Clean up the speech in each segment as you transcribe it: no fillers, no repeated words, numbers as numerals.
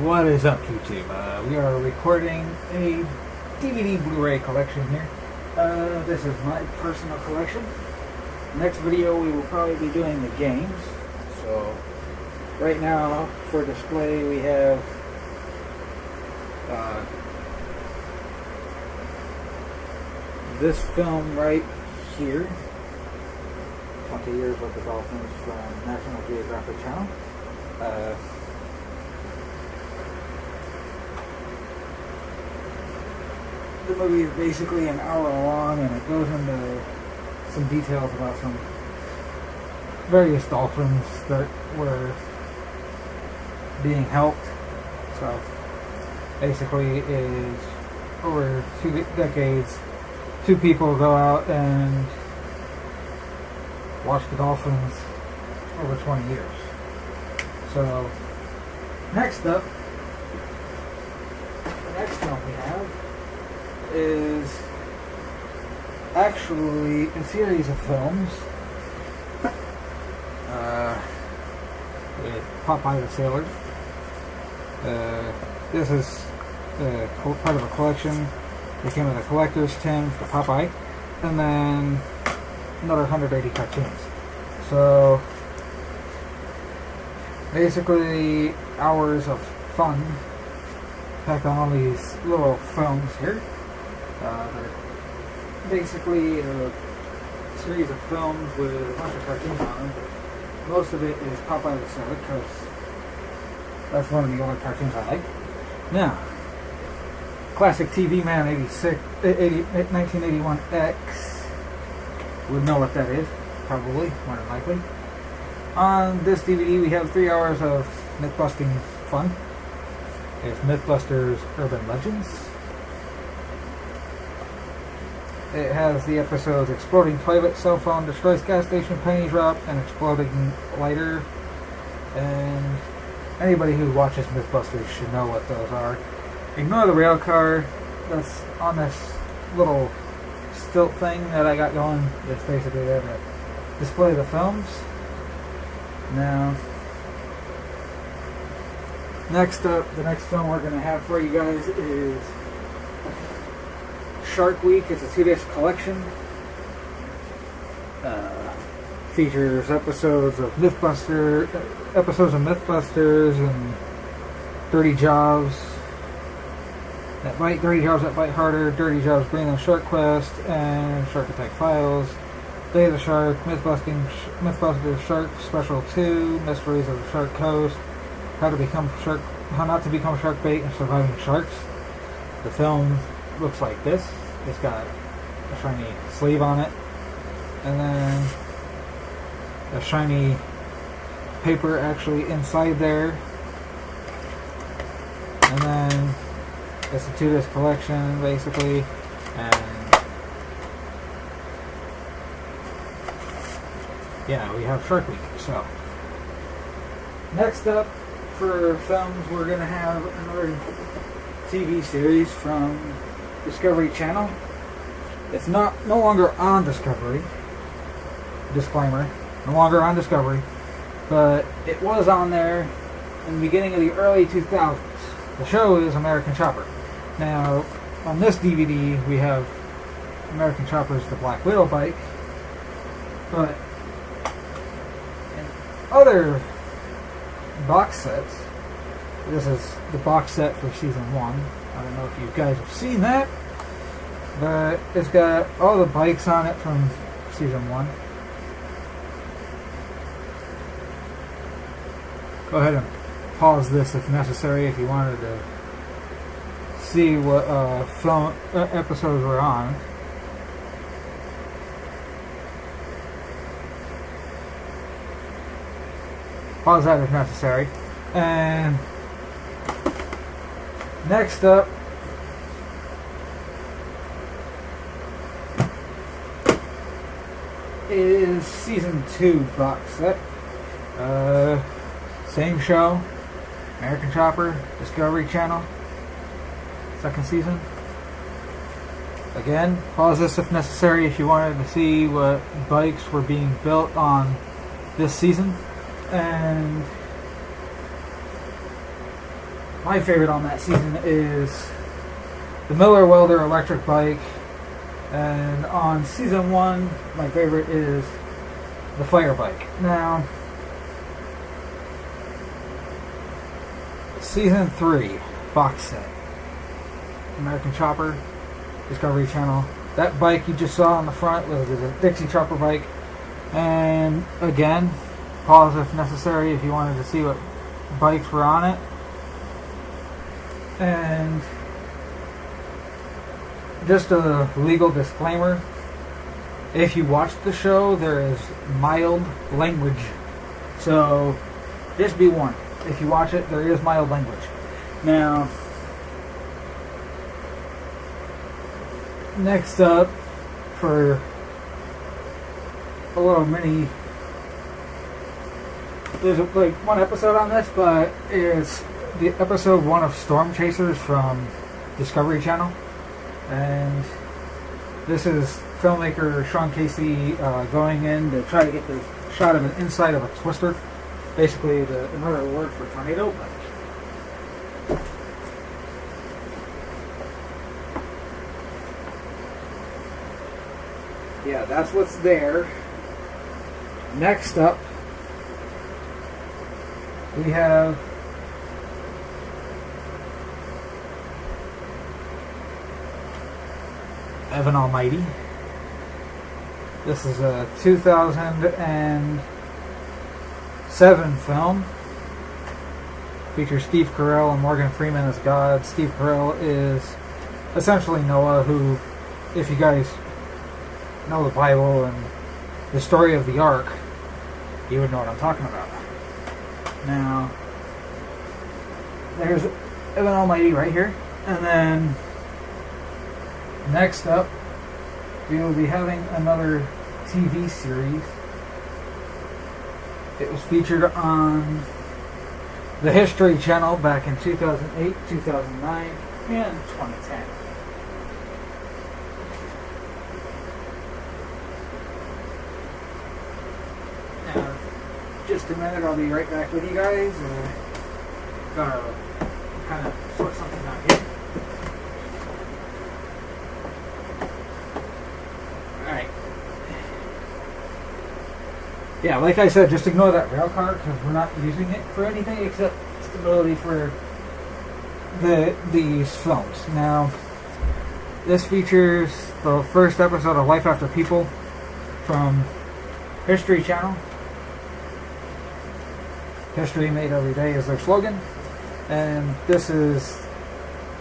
What is up, YouTube? We are recording a DVD Blu-ray collection here. This is my personal collection. Next video we will probably be doing the games. So right now for display we have this film right here. 20 Years with the Dolphins from National Geographic Channel. The movie is basically an hour long, and it goes into some details about some various dolphins that were being helped. So basically is over 2 decades, 2 people go out and watch the dolphins over 20 years. So next up, the next film we have is actually a series of films with Popeye the Sailor. This is part of a collection. It came with a collector's tin for Popeye, and then another 180 cartoons. So basically hours of fun packed on all these little films here. They're basically a series of films with a bunch of cartoons on them. Most of it is Popeye the Sailor because that's one of the older cartoons I like. Now, classic TV Man 1981X would know what that is, probably, more than likely. On this DVD we have 3 hours of myth-busting fun. It's Mythbusters Urban Legends. It has the episodes Exploding Toilet, Cell Phone, Destroys Gas Station, Penny Drop, and Exploding Lighter. And anybody who watches Mythbusters should know what those are. Ignore the rail car that's on this little stilt thing that I got going. It's basically there to display the films. Now, next up, the next film we're going to have for you guys is Shark Week. It's a 2-disc collection. Features episodes of Mythbusters and Dirty Jobs that bite, Dirty Jobs that bite harder, Dirty Jobs Greenland Shark Quest, and Shark Attack Files, Day of the Shark, Mythbusters Shark Special 2, Mysteries of the Shark Coast, How not to become shark bait and surviving sharks. The film looks like this. It's got a shiny sleeve on it, and then a shiny paper actually inside there, and then it's a 2-disc collection basically, and yeah, we have Shark Week. So next up for films, we're going to have another TV series from Discovery Channel. It's no longer on Discovery. Disclaimer, no longer on Discovery, but it was on there in the beginning of the early 2000s. The show is American Chopper. Now, on this DVD, we have American Chopper's The Black Widow bike, but in other box sets, this is the box set for season 1. I don't know if you guys have seen that, but it's got all the bikes on it from season 1. Go ahead and pause this if necessary if you wanted to see what film episodes we're on. Pause that if necessary. And next up is season 2 box set. Same show, American Chopper, Discovery Channel, 2nd season. Again, pause this if necessary if you wanted to see what bikes were being built on this season. And my favorite on that season is the Miller Welder electric bike. And on season 1, my favorite is the fire bike. Now, season 3 box set, American Chopper, Discovery Channel. That bike you just saw on the front was a Dixie Chopper bike. And again, pause if necessary if you wanted to see what bikes were on it. And just a legal disclaimer, if you watch the show, there is mild language. So just be warned, if you watch it, there is mild language. Now, next up, for a little mini, there's like one episode on this, but it's the episode 1 of Storm Chasers from Discovery Channel. And this is filmmaker Sean Casey going in to try to get the shot of an inside of a twister. Basically, another word for tornado. Yeah, that's what's there. Next up, we have Evan Almighty. This is a 2007 film. Features Steve Carell and Morgan Freeman as God. Steve Carell is essentially Noah, who, if you guys know the Bible and the story of the Ark, you would know what I'm talking about. Now, there's Evan Almighty right here. And then next up, we will be having another TV series. It was featured on the History Channel back in 2008, 2009, and 2010. Now, just a minute, I'll be right back with you guys. Gotta kind of sort something out here. Alright. Yeah, like I said, just ignore that rail car because we're not using it for anything except stability for these films. Now, this features the first episode of Life After People from History Channel. History made every day is their slogan. And this is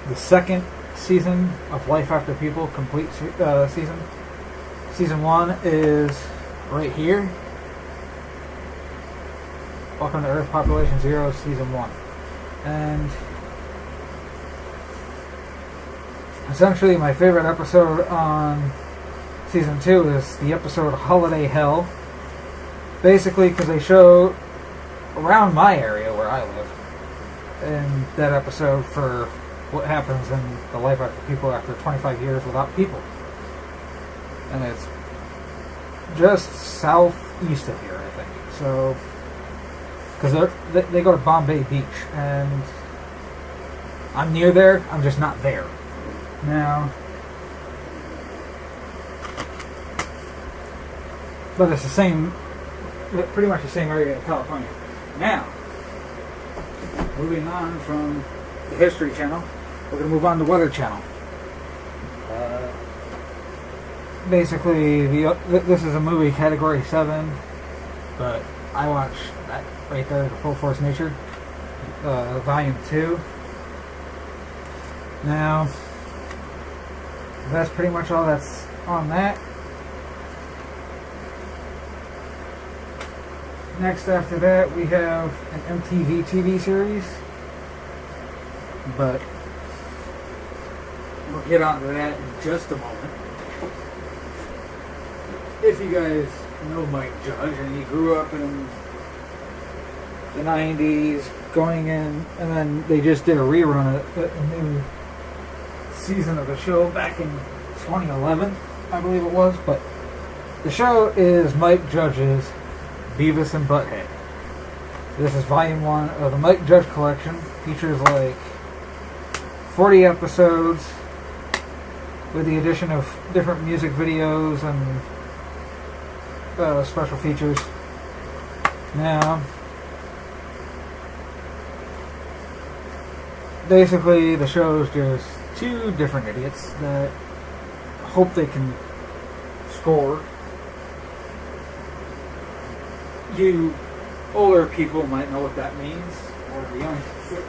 the second season of Life After People, complete season. Season 1 is right here. Welcome to Earth, Population Zero, Season 1. And essentially my favorite episode on Season 2 is the episode Holiday Hell. Basically because they show around my area where I live in that episode for what happens in the Life After People after 25 years without people. And it's just southeast of here, I think. So, because they go to Bombay Beach, and I'm near there, I'm just not there. Now, but it's the same, pretty much the same area in California. Now, moving on from the History Channel, we're going to move on to Weather Channel. Basically, this is a movie category 7, but I watch that right there, the Full Force Nature, volume 2. Now, that's pretty much all that's on that. Next after that, we have an MTV TV series, but we'll get on to that in just a moment. If you guys know Mike Judge and he grew up in the 90s, going in, and then they just did a rerun of a new season of the show back in 2011, I believe it was, but the show is Mike Judge's Beavis and Butthead. This is volume 1 of the Mike Judge collection. Features like 40 episodes with the addition of different music videos and special features. Now, basically the show is just two different idiots that hope they can score. You older people might know what that means, or the young,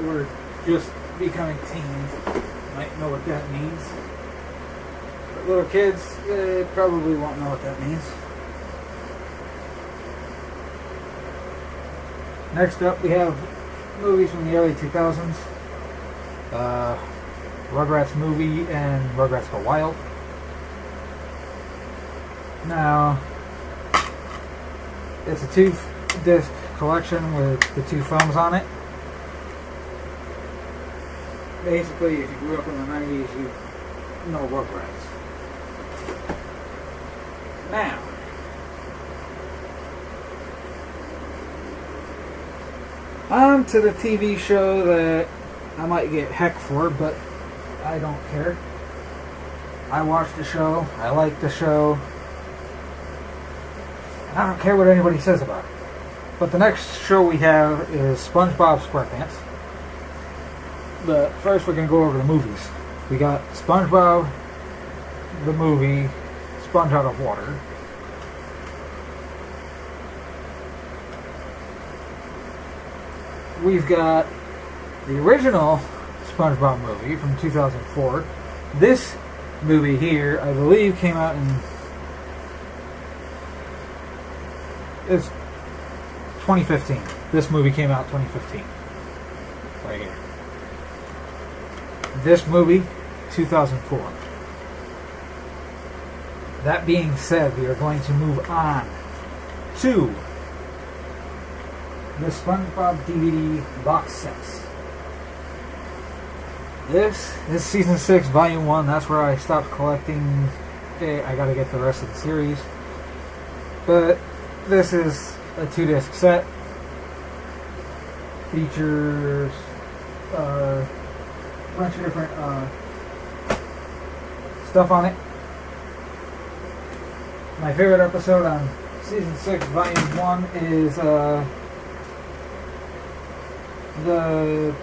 or just becoming teens might know what that means. But little kids, they probably won't know what that means. Next up, we have movies from the early 2000s. Rugrats movie and Rugrats Go Wild. Now, it's a 2-disc collection with the 2 films on it. Basically, if you grew up in the 90s, you know Rugrats. Now, on to the TV show that I might get heck for, but I don't care. I watched the show, I like the show, and I don't care what anybody says about it. But the next show we have is SpongeBob SquarePants. But first we're going to go over the movies. We got SpongeBob, the movie, Sponge Out of Water. We've got the original SpongeBob movie from 2004. This movie here, I believe, came out in... It's 2015. This movie came out 2015. Right here. This movie, 2004. That being said, we are going to move on to the SpongeBob DVD box sets. This is Season 6, Volume 1. That's where I stopped collecting. I gotta get the rest of the series. But this is a 2-disc set. Features a bunch of different stuff on it. My favorite episode on Season 6, Volume 1 is the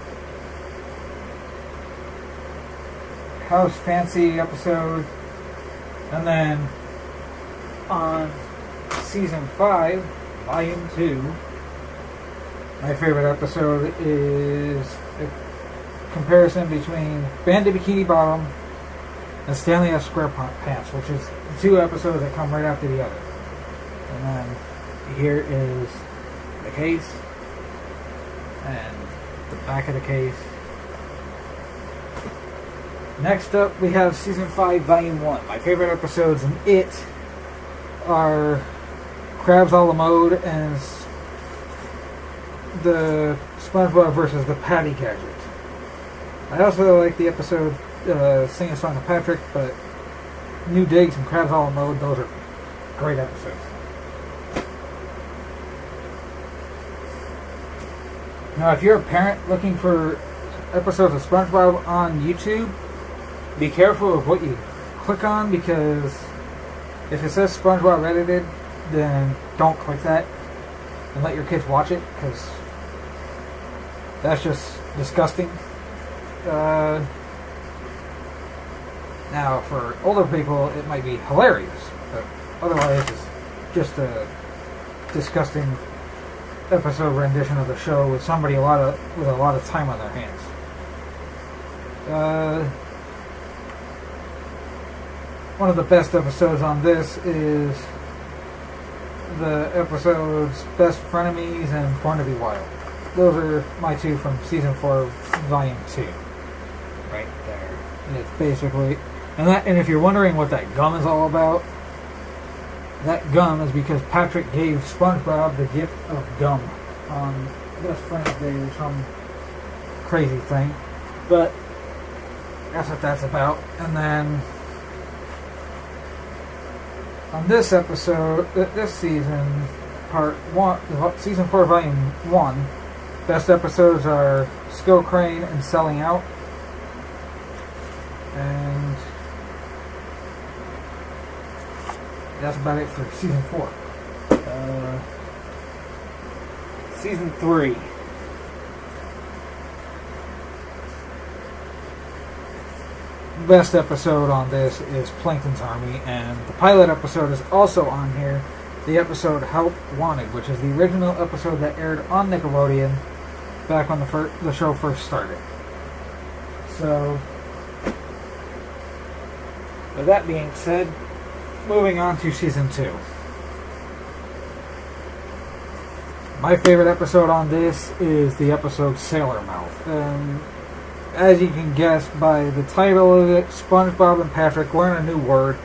House Fancy episode. And then on Season 5, Volume 2, my favorite episode is a comparison between Bandit Bikini Bottom and Stanley F. SquarePants, which is 2 episodes that come right after the other. And then here is the case and the back of the case. Next up, we have Season 5, Volume 1. My favorite episodes in it are Krabs a la Mode and the SpongeBob versus the Patty Gadget. I also like the episode Sing a Song to Patrick, but New Digs and Krabs a la Mode, those are great episodes. Now, if you're a parent looking for episodes of SpongeBob on YouTube, be careful of what you click on, because if it says SpongeBob edited, then don't click that and let your kids watch it, because that's just disgusting. Now, for older people, it might be hilarious, but otherwise it's just a disgusting episode rendition of the show with somebody with a lot of time on their hands. One of the best episodes on this is the episodes Best Frenemies and Born to Be Wild. Those are my 2 from Season 4, Volume 2. Right there. And it's basically... And if you're wondering what that gum is all about, that gum is because Patrick gave SpongeBob the gift of gum on Best Friends Day or some crazy thing. But that's what that's about. And then on this episode, this season, Part 1, Season 4, Volume 1, best episodes are Skill Crane and Selling Out. And that's about it for season 4. Season 3. Best episode on this is Plankton's Army, and the pilot episode is also on here. The episode Help Wanted, which is the original episode that aired on Nickelodeon back when the show first started. So, with that being said, moving on to season 2. My favorite episode on this is the episode Sailor Mouth. As you can guess by the title of it, SpongeBob and Patrick learn a new word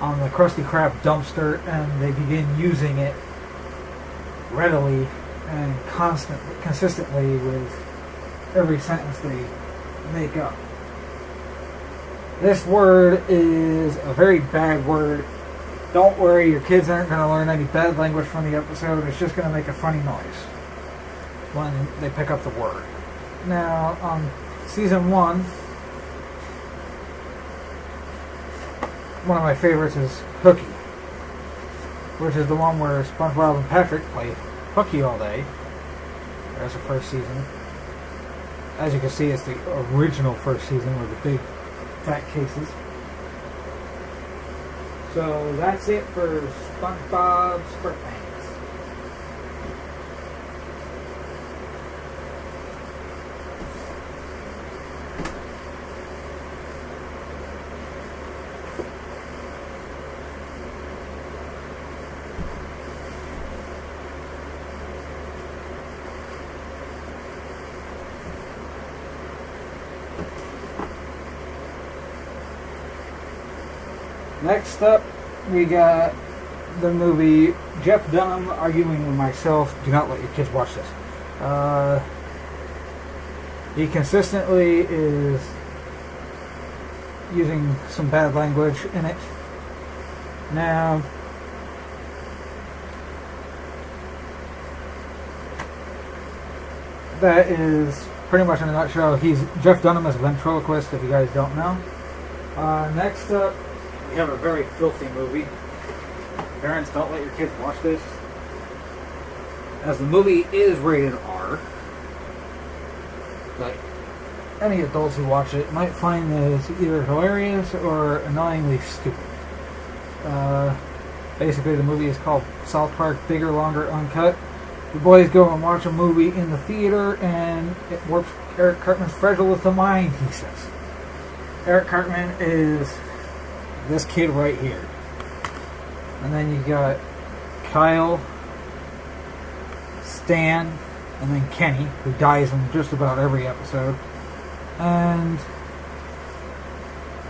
on the Krusty Krab dumpster, and they begin using it readily and consistently with every sentence they make up. This word is a very bad word. Don't worry, your kids aren't going to learn any bad language from the episode. It's just going to make a funny noise when they pick up the word. Now, on season 1, one of my favorites is Hooky, which is the one where SpongeBob and Patrick play hooky all day. That's the first season. As you can see, it's the original first season with the big fat cases. So that's it for SpongeBob SquarePants. Next up, we got the movie Jeff Dunham Arguing with Myself. Do not let your kids watch this. He consistently is using some bad language in it. Now, that is pretty much in a nutshell. Jeff Dunham is a ventriloquist, if you guys don't know. Next up, we have a very filthy movie. Parents, don't let your kids watch this, as the movie is rated R. But any adults who watch it might find this either hilarious or annoyingly stupid. Basically, the movie is called South Park Bigger, Longer, Uncut. The boys go and watch a movie in the theater, and it warps Eric Cartman's fragile little mind, he says. Eric Cartman is this kid right here. And then you got Kyle, Stan, and then Kenny, who dies in just about every episode. And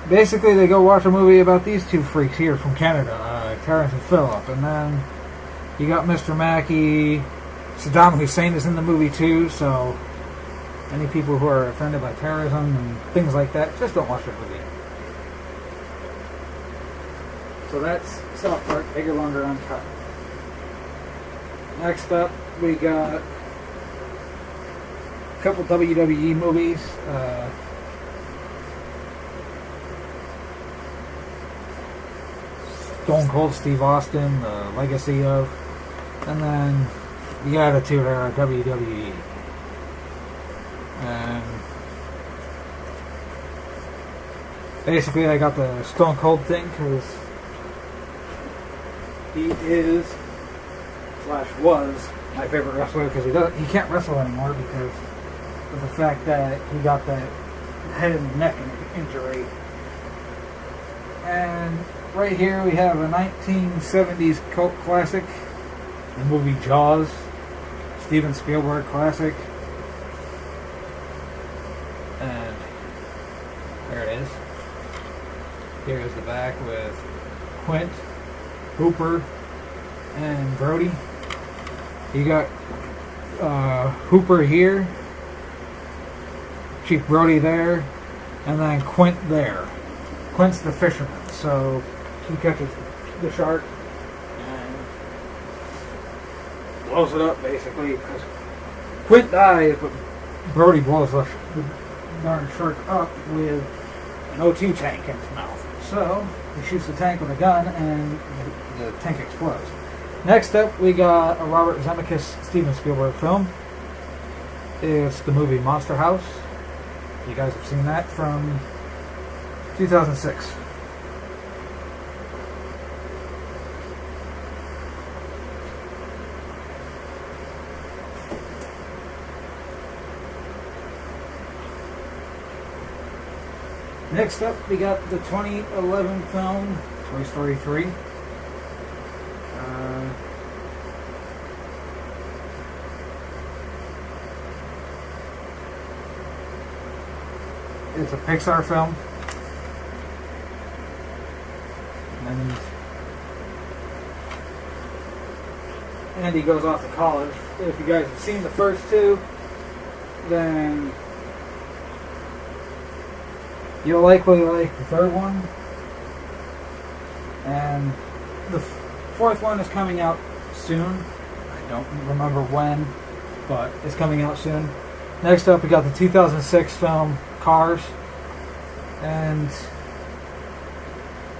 basically they go watch a movie about these two freaks here from Canada, Terrence and Phillip. And then you got Mr. Mackey. Saddam Hussein is in the movie too, so any people who are offended by terrorism and things like that, just don't watch that movie. So that's South Park, Bigger, Longer, Uncut. Next up, we got a couple WWE movies. Stone Cold Steve Austin, The Legacy of, and then The Attitude Era, WWE. And basically I got the Stone Cold thing because he is / was my favorite wrestler, because he can't wrestle anymore because of the fact that he got that head and neck injury. And right here we have a 1970s cult classic, the movie Jaws, Steven Spielberg classic. And there it is. Here is the back with Quint, Hooper, and Brody. You got Hooper here, Chief Brody there, and then Quint there. Quint's the fisherman, so he catches the shark and blows it up, basically, because Quint dies, but Brody blows the darn shark up with an O2 tank in his mouth. So he shoots the tank with a gun, and the tank explodes. Next up, we got a Robert Zemeckis Steven Spielberg film. It's the movie Monster House. You guys have seen that from 2006. Next up, we got the 2011 film Toy Story 3. It's a Pixar film. And Andy goes off to college. If you guys have seen the first two, then you'll likely like the third one. And the fourth one is coming out soon. I don't remember when, but it's coming out soon. Next up, we got the 2006 film Cars, and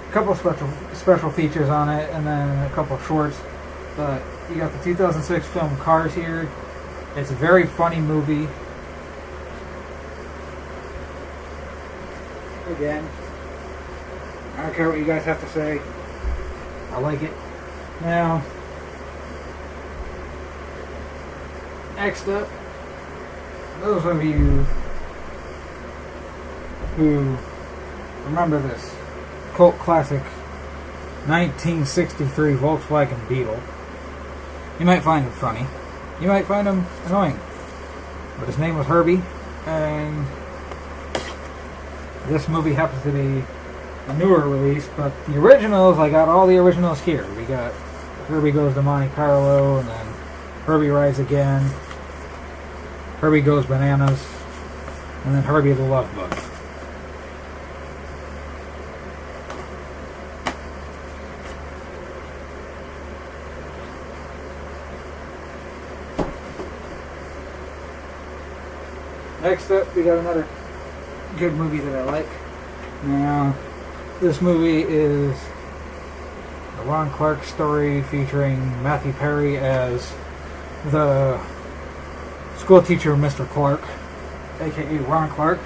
a couple of special features on it, and then a couple of shorts. But you got the 2006 film Cars here. It's a very funny movie. Again, I don't care what you guys have to say. I like it. Now, next up, those of you who remember this cult classic 1963 Volkswagen Beetle, you might find him funny. You might find him annoying. But his name was Herbie, and this movie happens to be a newer release, but the originals, I got all the originals here. We got Herbie Goes to Monte Carlo, and then Herbie Rides Again, Herbie Goes Bananas, and then Herbie the Love Bug. Next up, we got another good movie that I like. Now, this movie is a Ron Clark story featuring Matthew Perry as the school teacher, Mr. Clark, aka Ron Clark.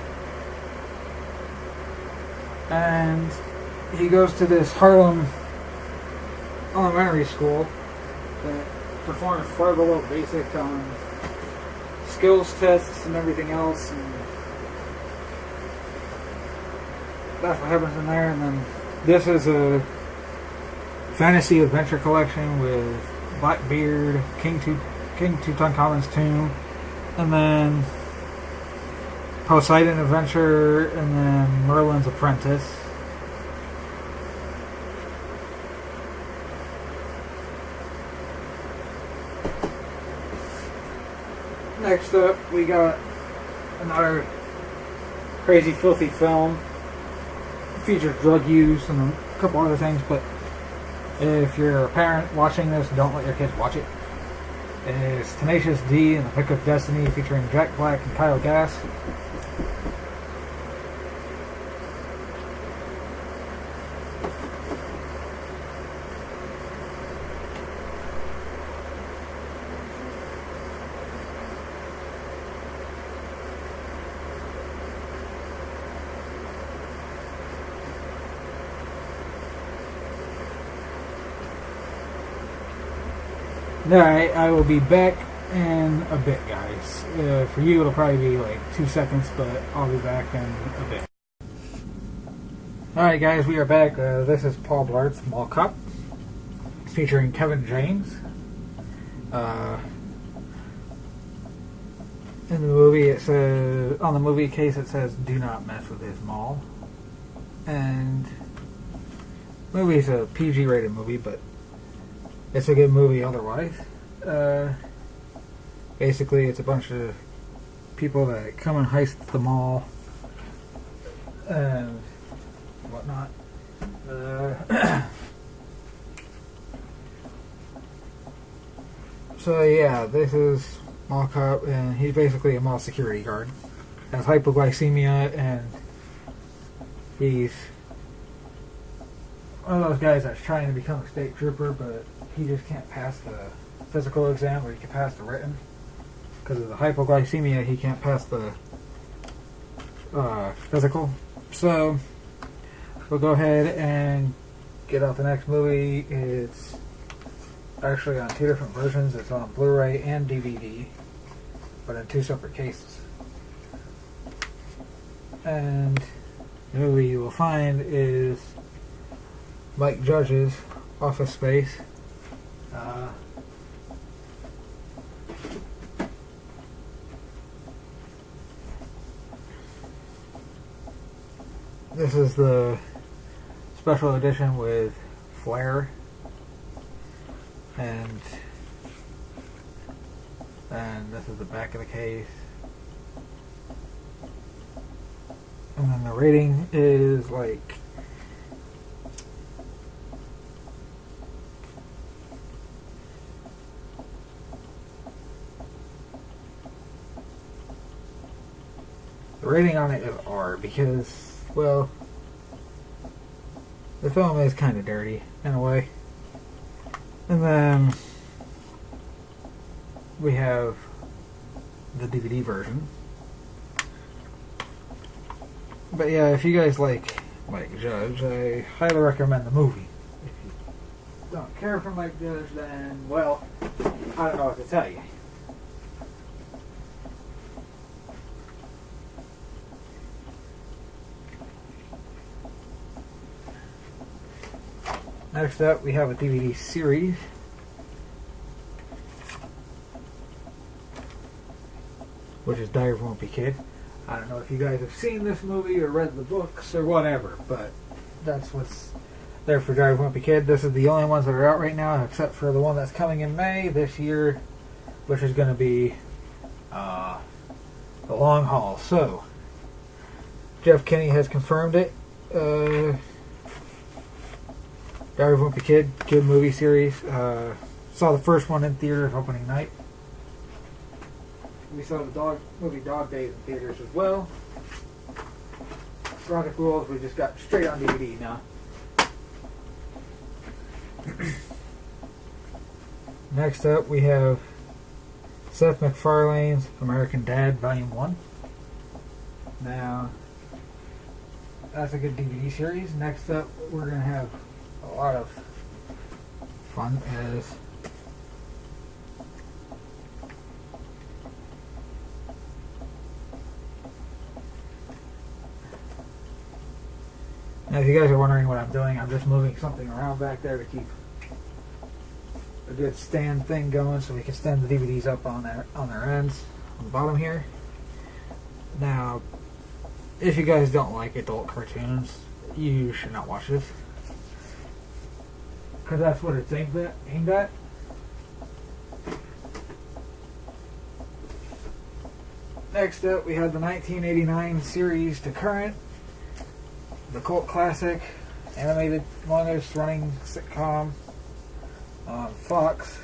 And he goes to this Harlem elementary school that performs far below basic on skills tests and everything else, and that's what happens in there. And then this is a fantasy adventure collection with Blackbeard, King Tutankhamun's tomb, and then Poseidon Adventure, and then Merlin's Apprentice. Next up, we got another crazy, filthy film. It features drug use and a couple other things, but if you're a parent watching this, don't let your kids watch it. It's Tenacious D and the Pick of Destiny, featuring Jack Black and Kyle Gass. Alright, I will be back in a bit, guys. For you, it'll probably be like 2 seconds, but I'll be back in a bit. Alright, guys, we are back. This is Paul Blart's Mall Cop, featuring Kevin James. In the movie, it says, on the movie case, it says, "Do not mess with his mall." And the movie's a PG-rated movie, but it's a good movie otherwise. Basically, it's a bunch of people that come and heist the mall and whatnot. So yeah, this is Mall Cop, and he's basically a mall security guard. Has hypoglycemia, and He's one of those guys that's trying to become a state trooper, but he just can't pass the physical exam, or he can pass the written. Because of the hypoglycemia, he can't pass the physical. So, we'll go ahead and get out the next movie. It's actually on two different versions. It's on Blu-ray and DVD, but in two separate cases. And the movie you will find is Mike Judge's Office Space. This is the special edition with Flair, and this is the back of the case. And then the rating is like the rating on it is R because, well, the film is kind of dirty in a way. And then we have the DVD version. But yeah, if you guys like Mike Judge, I highly recommend the movie. If you don't care for Mike Judge, then, well, I don't know what to tell you. Next up, we have a DVD series. Which is Diary of a Wimpy Kid. I don't know if you guys have seen this movie or read the books or whatever, but that's what's there for Diary of a Wimpy Kid. This is the only ones that are out right now, except for the one that's coming in May this year, which is going to be The Long Haul. So, Jeff Kinney has confirmed it. Diary of a Wimpy Kid, good movie series. Saw the first one in theaters opening night. We saw the movie Dog Days in theaters as well. Project Rules, we just got straight on DVD now. Next up, we have Seth MacFarlane's American Dad, Volume 1. Now, that's a good DVD series. Next up, we're going to have a lot of fun as now, if you guys are wondering what I'm doing, I'm just moving something around back there to keep a good stand thing going so we can stand the DVDs up on their ends on the bottom here. Now, if you guys don't like adult cartoons, you should not watch this, because that's what it's aimed at. Next up, we have the 1989 series to current, the cult classic, animated, longest running sitcom on Fox.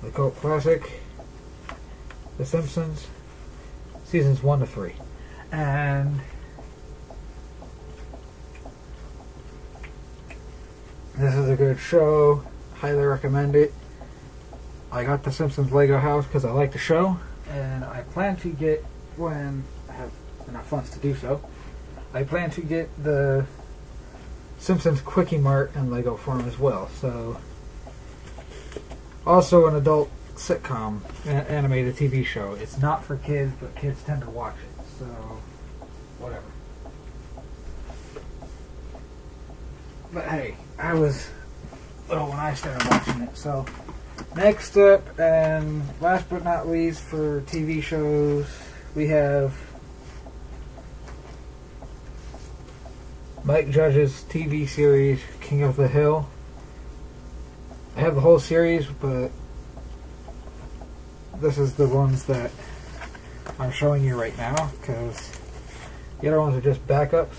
The cult classic, The Simpsons, seasons 1 to 3. And this is a good show. Highly recommend it. I got the Simpsons Lego house because I like the show, and I plan to get, when I have enough funds to do so, I plan to get the Simpsons Quickie Mart and Lego form as well. So, also an adult sitcom, animated TV show. It's not for kids, but kids tend to watch it. So, whatever. But hey, I was little when I started watching it. So, next up, and last but not least for TV shows, we have Mike Judge's TV series, King of the Hill. I have the whole series, but this is the ones that I'm showing you right now, because the other ones are just backups.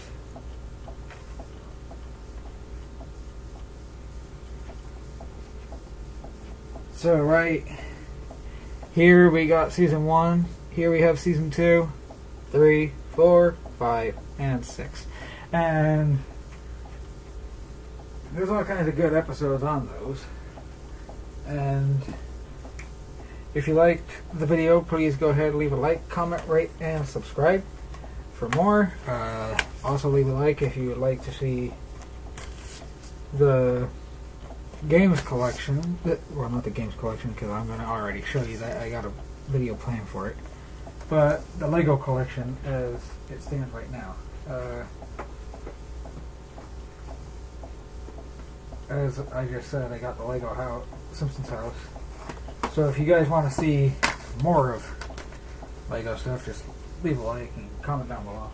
So right here we got season 1. here we have season 2, 3, 4, 5, and 6. And there's all kinds of good episodes on those. And if you liked the video, please go ahead and leave a like, comment, rate, and subscribe for more. Also leave a like if you would like to see the games collection. Well, not the games collection, because I'm going to already show you that. I got a video planned for it. But the Lego collection as it stands right now. As I just said, I got the Lego house, Simpsons house. So if you guys want to see more of Lego stuff, just leave a like and comment down below.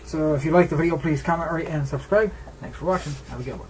So if you like the video, please comment, rate, and subscribe. Thanks for watching. Have a good one.